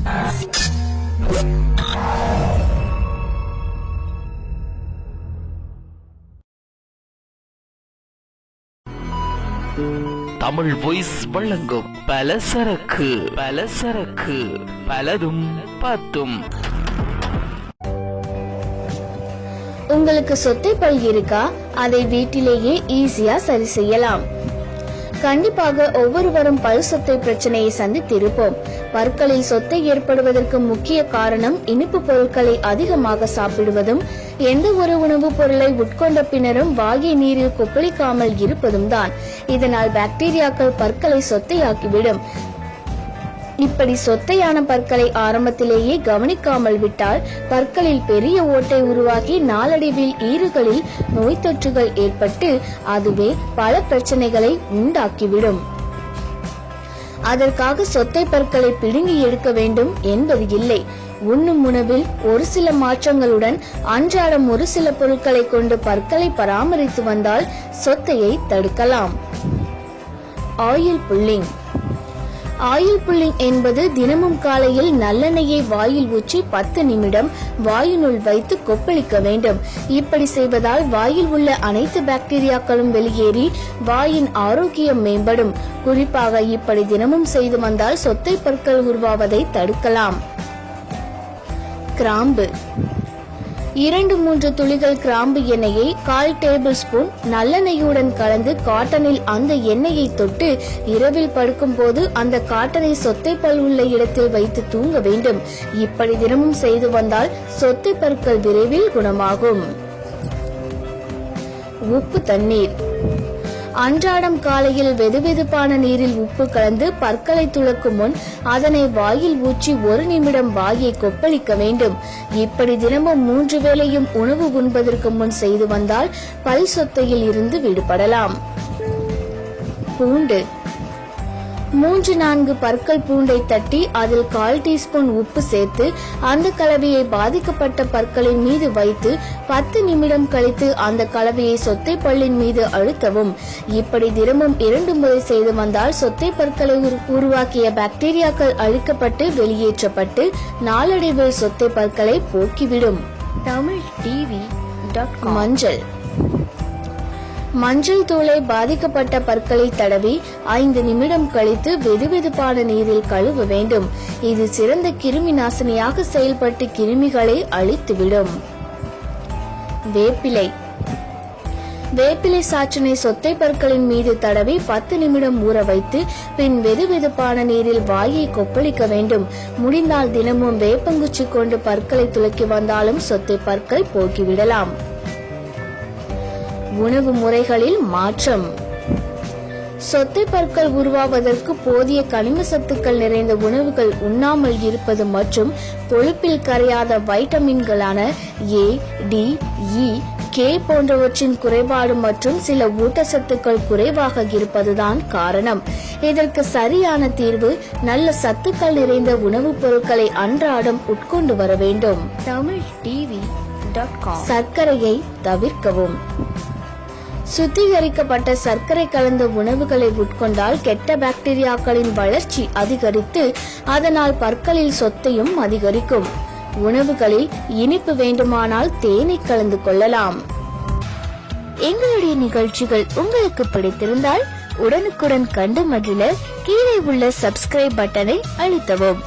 Tamil voice வழங்கும் பலசரக்கு பலதும் பத்தும். உங்களுக்கு சொத்தை பல் இருக்கா? அதை வீட்டிலேயே ஈஸியா சரி செய்யலாம். கண்டிப்பாக ஒவ்வொருவரும் பல் சொத்தை பிரச்சனையை சந்தித்திருப்போம். பற்களில் சொத்தை ஏற்படுவதற்கு முக்கிய காரணம் இனிப்பு பொருட்களை அதிகமாக சாப்பிடுவதும் எந்த ஒரு உணவுப் பொருளை உட்கொண்ட பின்னரும் வாயை நீரில் கொப்பளிக்காமல் இருப்பதும் தான். இதனால் பாக்டீரியாக்கள் பற்களை சொத்தையாக்கிவிடும். இப்படி சொத்தையான பற்களை ஆரம்பத்திலேயே கவனிக்காமல் விட்டால் பற்களில் பெரிய ஓட்டை உருவாகி நாளடைவில் ஈறுகளில் நோய் தொற்றுகள் ஏற்பட்டு அதுவே பல பிரச்சனைகளை உண்டாக்கிவிடும். அதற்காக சொத்தை பற்களை பிடுங்கி எடுக்க வேண்டும் என்பது இல்லை. உண்ணும் உணவில் ஒரு சில மாற்றங்களுடன் அன்றாடம் ஒரு சில பொருட்களை கொண்டு பற்களை பராமரித்து வந்தால் சொத்தையை தடுக்கலாம். Oil pulling. ஆயில் புல்லிங் என்பது தினமும் காலையில் நல்லெண்ணெயை வாயில் ஊற்றி 10 நிமிடம் வாயினுள் வைத்து கொப்பளிக்க வேண்டும். இப்படி செய்வதால் வாயில் உள்ள அனைத்து பாக்டீரியாக்களும் வெளியேறி வாயின் ஆரோக்கியம் மேம்படும். குறிப்பாக இப்படி தினமும் செய்து வந்தால் சொத்தை பற்கள் உருவாவதை தடுக்கலாம். கிராம்பு. 2-3 துளிகள் கிராம்பு எண்ணெயை 1/4 டேபிள் ஸ்பூன் நல்லெண்ணெயுடன் கலந்து காட்டனில் அந்த எண்ணெயை தொட்டு இரவில் படுக்கும் போது அந்த காட்டனை சொத்தை பல் உள்ள இடத்தில் வைத்து தூங்க வேண்டும். இப்படி தினமும் செய்து வந்தால் சொத்தை பற்கள் விரைவில் குணமாகும். உப்பு தண்ணீர். அன்றாடம் காலையில் வெதுவெதுப்பான நீரில் உப்பு கலந்து பற்களை துலக்கும் முன் அதனை வாயில் ஊற்றி 1 நிமிடம் வாயை கொப்பளிக்க வேண்டும். இப்படி தினமும் 3 வேளையும் உணவு உண்பதற்கு முன் செய்து வந்தால் பல் சொத்தையில் இருந்து விடுபடலாம். பூண்டு. 3-4 பற்கள் பூண்டை தட்டி அதில் 1/4 டீஸ்பூன் உப்பு சேர்த்து அந்த கலவையை பாதிக்கப்பட்ட பற்களின் மீது வைத்து 10 நிமிடம் கழித்து அந்த கலவையை சொத்தை பல்லின் மீது அழுத்தவும். இப்படி தினமும் 2 முறை செய்து வந்தால் சொத்தை பற்களை உருவாக்கிய பாக்டீரியாக்கள் அழிக்கப்பட்டு வெளியேற்றப்பட்டு நாளடைவில் சொத்தை பற்களை போக்கிவிடும். tamiltv.com. மஞ்சள். மஞ்சள் தூளை பாதிக்கப்பட்ட பற்களில் தடவி 5 நிமிடம் கழித்து வெதுவெதுப்பான நீரில் கழுவ வேண்டும். இது சிறந்த கிருமி நாசினியாக செயல்பட்டு கிருமிகளை அழித்துவிடும். வேப்பிலை. வேப்பிலை சாற்றினை சொத்தை பற்களின் மீது தடவி 10 நிமிடம் ஊற வைத்து பின் வெதுவெதுப்பான நீரில் வாயை கொப்பளிக்க வேண்டும். முடிந்தால் தினமும் வேப்பங்குச்சி கொண்டு பற்களை துலக்கி வந்தாலும் சொத்தை பற்கள் போக்கிவிடலாம். உணவு முறைகளில் மாற்றம். சொத்தை பற்கள் உருவாவதற்கு போதிய கனிம சத்துக்கள் நிறைந்த உணவுகள் உண்ணாமல் இருப்பது மற்றும் கொழுப்பில் கரையாத வைட்டமின்களான A, D, E, K போன்றவற்றின் குறைபாடு மற்றும் சில ஊட்டச்சத்துக்கள் குறைவாக இருப்பதுதான் காரணம். இதற்கு சரியான தீர்வு நல்ல சத்துக்கள் நிறைந்த உணவுப் பொருட்களை அன்றாடம் உட்கொண்டு வர வேண்டும். tamiltv.com. சர்க்கரையை தவிர்க்கவும். சுத்திகரிக்கப்பட்ட சர்க்கரை கலந்த உணவுகளை உட்கொண்டால் கெட்ட பாக்டீரியாக்களின் வளர்ச்சி அதிகரித்து அதனால் பற்களில் சொத்தையும் அதிகரிக்கும். உணவுகளில் இனிப்பு வேண்டுமானால் தேனை கலந்து கொள்ளலாம். எங்களுடைய நிகழ்ச்சிகள் உங்களுக்கு பிடித்திருந்தால் உடனுக்குடன் கண்டு மகிழ கீழே உள்ள சப்ஸ்கிரைப் பட்டனை அழுத்தவும்.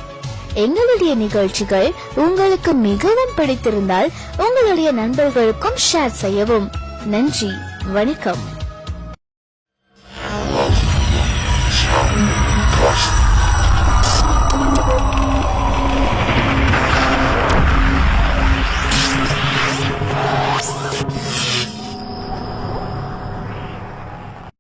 எங்களுடைய நிகழ்ச்சிகள் உங்களுக்கு மிகவும் பிடித்திருந்தால் உங்களுடைய நண்பர்களுக்கும் ஷேர் செய்யவும். நன்றி, வணக்கம்.